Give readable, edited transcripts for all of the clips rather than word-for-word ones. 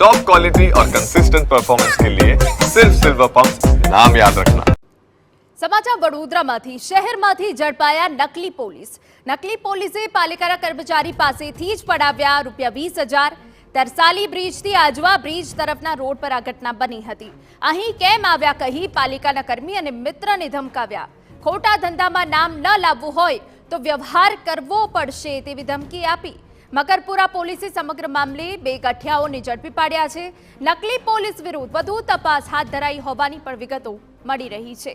Top quality और consistent performance के लिए सिर्फ सिल्वर पंप नाम याद रखना। સમાચાર વડોદરામાંથી શહેરમાંથી ઝડપાયા નકલી પોલીસે પાલિકાના કર્મચારી પાસેથી જ પડાવ્યા ₹20,000। તરસાલી બ્રિજથી આજવા બ્રિજ તરફના રોડ પર આ ઘટના બની હતી। અહીં કેમ આવ્યા કહી પાલિકાના કર્મી અને મિત્રને ધમકાવ્યા। ખોટા ધંધામાં નામ ન લાવવું હોય તો વ્યવહાર કરવો પડશે તેવી ધમકી આપી। મકરપુરા પોલીસે સમગ્ર મામલે 2 ગઠિયાઓને ઝડપી પાડ્યા છે। નકલી પોલીસ વિરુદ્ધ વધુ તપાસ હાથ ધરાઈ હોવાની પણ વિગતો મળી રહી છે।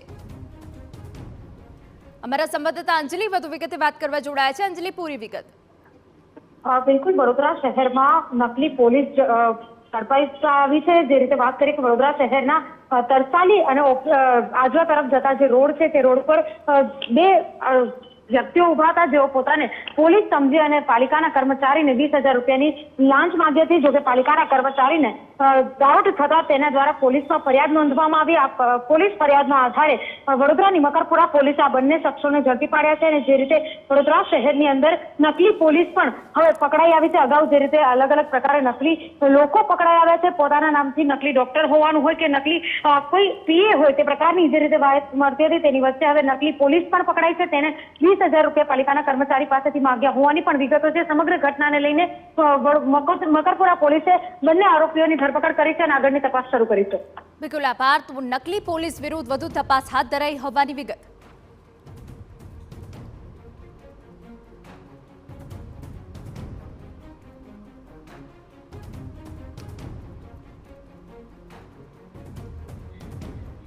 અમારા સંવાદદાતા અંજલિ વધુ વિગતે વાત કરવા જોડાયા છે। અંજલિ, પૂરી વિગત। બિલકુલ, વડોદરા શહેરમાં નકલી પોલીસ ઝડપાઈ આવી છે। જે રીતે વાત કરીએ કે વડોદરા શહેરના તરસાલી અને આજવા તરફ જતા જે રોડ છે તે રોડ પર 2 વ્યક્તિઓ ઉભા હતા જેઓ પોતાને પોલીસ સમજી અને પાલિકાના કર્મચારીને ₹20,000ની લાંચ માંગી હતી। જોકે પાલિકાના કર્મચારીને ડાઉટ થતા તેના દ્વારા પોલીસમાં ફરિયાદ નોંધવામાં આવી। આ પોલીસ ફરિયાદના આધારે વડોદરાની મકરપુરા પોલીસે આ બંને શખ્સોને ઝડપી પાડ્યા છે। અને જે રીતે વડોદરા શહેરની અંદર નકલી પોલીસ પણ હવે પકડાઈ આવી છે। અગાઉ જે રીતે અલગ અલગ પ્રકારે નકલી લોકો પકડાઈ આવ્યા છે, પોતાના નામથી નકલી ડોક્ટર હોવાનું હોય કે નકલી કોઈ પીએ હોય તે પ્રકારની જે રીતે વાત મળતી હતી તેની વચ્ચે હવે નકલી પોલીસ પણ પકડાઈ છે। તેને ₹20,000 પાલિકાના કર્મચારી પાસેથી માંગ્યા હોવાની પણ વિગતો છે। સમગ્ર ઘટનાને લઈને મકરપુરા પોલીસે બંને આરોપીઓની ધરપકડ કરી છે અને આગળની તપાસ શરૂ કરી છે। બિલકુલ આભાર। તો નકલી પોલીસ વિરુદ્ધ વધુ તપાસ હાથ ધરાઈ હોવાની વિગત।